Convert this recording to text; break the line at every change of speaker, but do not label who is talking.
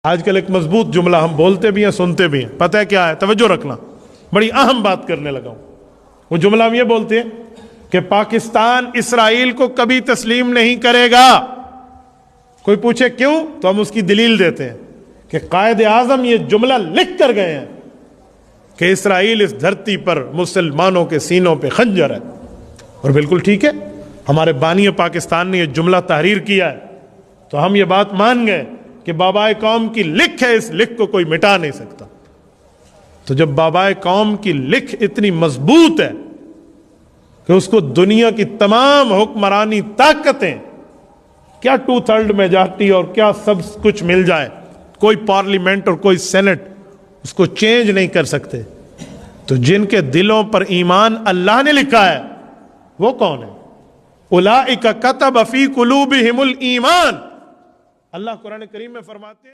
आजकल एक मजबूत जुमला हम बोलते भी हैं, सुनते भी हैं, पता है क्या है? तवज्जो रखना, बड़ी अहम बात करने लगा हूं। वो जुमला हम ये बोलते हैं कि पाकिस्तान इसराइल को कभी तस्लीम नहीं करेगा। कोई पूछे क्यों, तो हम उसकी दलील देते हैं कि कायद आजम ये जुमला लिख कर गए हैं कि इसराइल इस धरती पर मुसलमानों के सीनों पे खंजर है। और बिल्कुल ठीक है, हमारे बानी पाकिस्तान ने यह जुमला तहरीर किया है, तो हम ये बात मान गए कि बाबाए कौम की लिख है, इस लिख को कोई मिटा नहीं सकता। तो जब बाबाए कौम की लिख इतनी मजबूत है कि उसको दुनिया की तमाम हुक्मरानी ताकतें, क्या 2/3 मेजॉरिटी और क्या सब कुछ मिल जाए, कोई पार्लियामेंट और कोई सेनेट उसको चेंज नहीं कर सकते, तो जिनके दिलों पर ईमान अल्लाह ने लिखा है वो कौन है? उलाइका कतब फी कुलूबिहिमुल ईमान। अल्लाह कुरान करीम में फरमाते हैं।